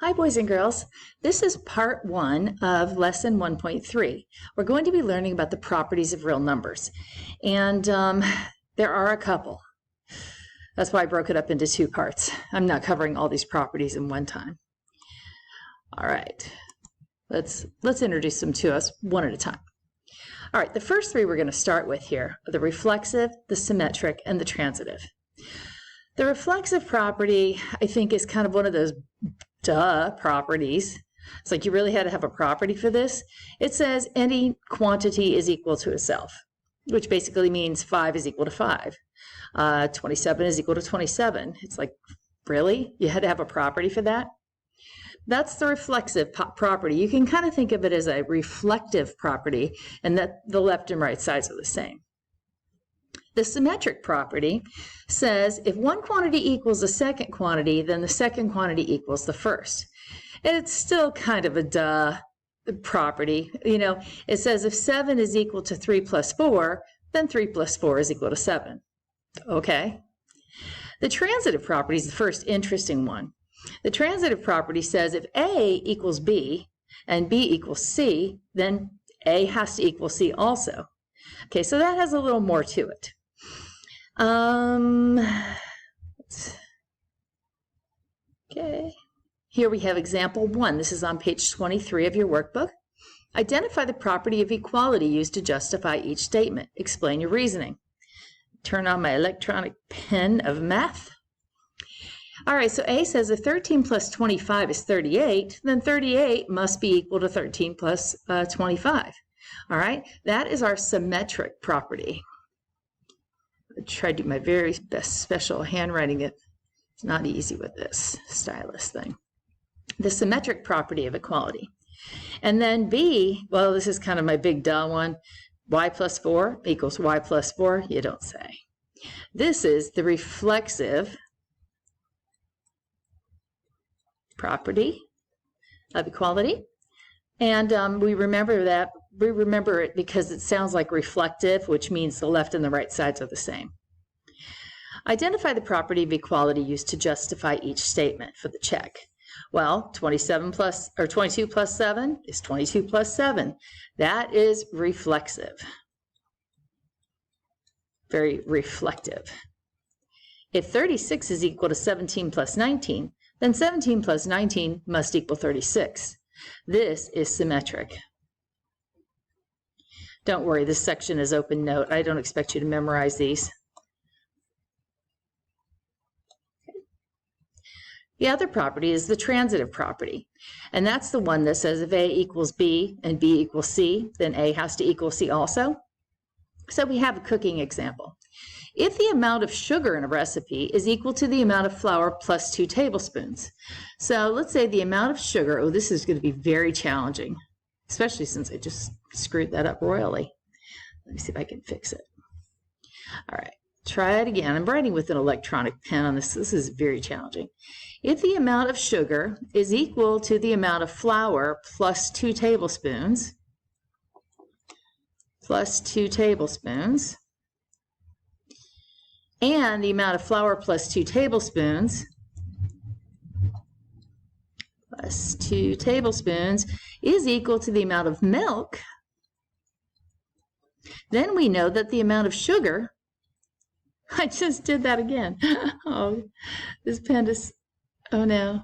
Hi, boys and girls. This is part 1 of lesson 1.3. We're going to be learning about the properties of real numbers. And there are a couple. That's why I broke it up into 2 parts. I'm not covering all these properties in one time. All right. Let's introduce them to us one at a time. All right, the first 3 we're going to start with here are the reflexive, the symmetric, and the transitive. The reflexive property, I think, is kind of one of those properties. It's like you really had to have a property for this. It says any quantity is equal to itself, which basically means 5 is equal to 5. 27 is equal to 27. It's like, really? You had to have a property for that? That's the reflexive property. You can kind of think of it as a reflective property, and that the left and right sides are the same. The symmetric property says if one quantity equals the second quantity, then the second quantity equals the first. And it's still kind of a property. You know, it says if 7 is equal to 3 plus 4, then 3 plus 4 is equal to 7. Okay. The transitive property is the first interesting one. The transitive property says if A equals B and B equals C, then A has to equal C also. Okay, so that has a little more to it. Okay, here we have example 1. This is on page 23 of your workbook. Identify the property of equality used to justify each statement. Explain your reasoning. Turn on my electronic pen of math. All right, so A says if 13 plus 25 is 38, then 38 must be equal to 13 plus 25. All right, that is our symmetric property. I tried to do my very best special handwriting. It's not easy with this stylus thing. The symmetric property of equality. And then B, well, this is kind of my big duh one. Y plus 4 equals Y plus 4. You don't say. This is the reflexive property of equality. And we remember it because it sounds like reflective, which means the left and the right sides are the same. Identify the property of equality used to justify each statement for the check. Well, 22 plus 7 is 22 plus 7. That is reflexive. Very reflective. If 36 is equal to 17 plus 19, then 17 plus 19 must equal 36. This is symmetric. Don't worry, this section is open note. I don't expect you to memorize these. The other property is the transitive property. And that's the one that says if A equals B and B equals C, then A has to equal C also. So we have a cooking example. If the amount of sugar in a recipe is equal to the amount of flour plus 2 tablespoons. So let's say the amount of sugar, oh, this is going to be very challenging, especially since I just screwed that up royally. Let me see if I can fix it. All right, try it again. I'm writing with an electronic pen on this. This is very challenging. If the amount of sugar is equal to the amount of flour plus 2 tablespoons, and the amount of flour plus 2 tablespoons is equal to the amount of milk, then we know that the amount of sugar, I just did that again. Oh, this pen is, oh no.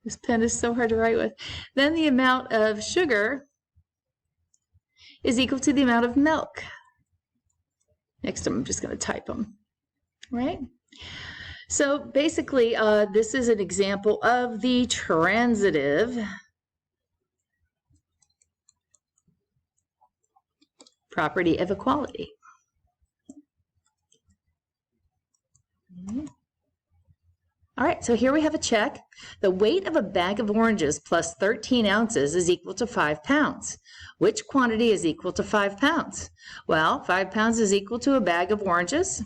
This pen is so hard to write with. Then the amount of sugar is equal to the amount of milk. Next time I'm just going to type them, right? So basically, this is an example of the transitive property of equality. All right, so here we have a check. The weight of a bag of oranges plus 13 ounces is equal to 5 pounds. Which quantity is equal to 5 pounds? Well, 5 pounds is equal to a bag of oranges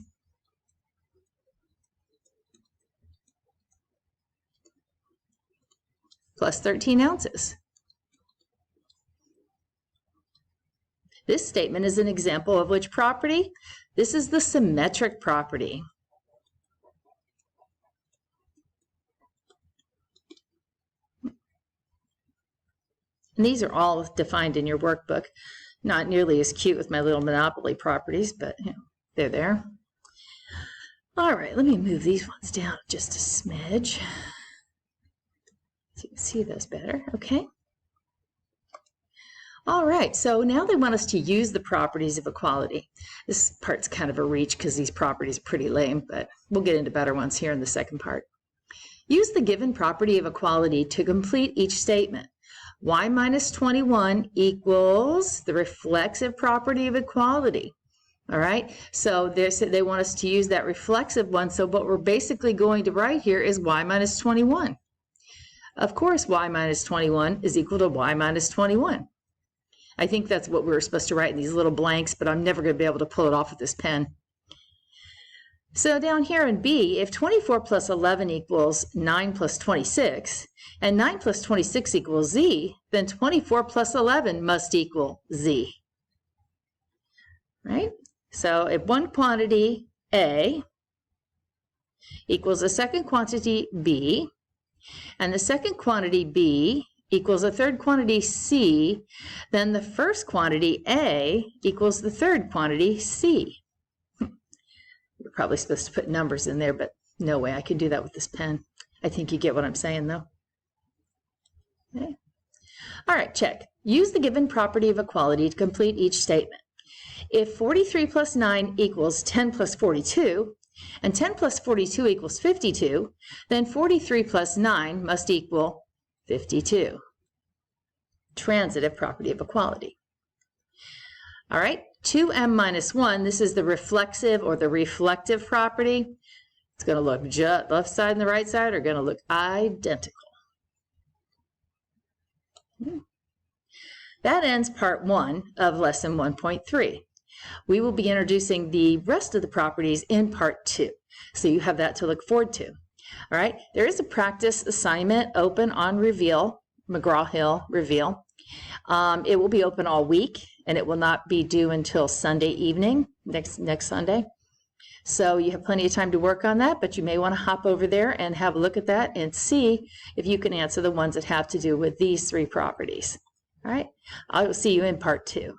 plus 13 ounces. This statement is an example of which property? This is the symmetric property. And these are all defined in your workbook. Not nearly as cute with my little monopoly properties, but you know, they're there. All right, let me move these ones down just a smidge so you can see those better. Okay. All right, so now they want us to use the properties of equality. This part's kind of a reach because these properties are pretty lame, but we'll get into better ones here in the second part. Use the given property of equality to complete each statement. Y minus 21 equals the reflexive property of equality. All right, so they want us to use that reflexive one, so what we're basically going to write here is y minus 21. Of course, y minus 21 is equal to y minus 21. I think that's what we were supposed to write in these little blanks, but I'm never going to be able to pull it off with this pen. So down here in B, if 24 plus 11 equals 9 plus 26, and 9 plus 26 equals Z, then 24 plus 11 must equal Z. Right? So if one quantity A equals a second quantity B, and the second quantity B equals a third quantity C, then the first quantity A equals the third quantity C. You're probably supposed to put numbers in there, but no way I can do that with this pen. I think you get what I'm saying, though. Okay. All right, check. Use the given property of equality to complete each statement. If 43 plus 9 equals 10 plus 42, and 10 plus 42 equals 52, then 43 plus 9 must equal 52. Transitive property of equality. All right, 2m minus 1, this is the reflexive or the reflective property. It's going to look just left side and the right side are going to look identical. That ends part 1 of lesson 1.3. We will be introducing the rest of the properties in part 2. So you have that to look forward to. All right, there is a practice assignment open on Reveal, McGraw-Hill Reveal. It will be open all week, and it will not be due until Sunday evening, next Sunday. So you have plenty of time to work on that, but you may want to hop over there and have a look at that and see if you can answer the ones that have to do with these 3 properties. All right, I will see you in part 2.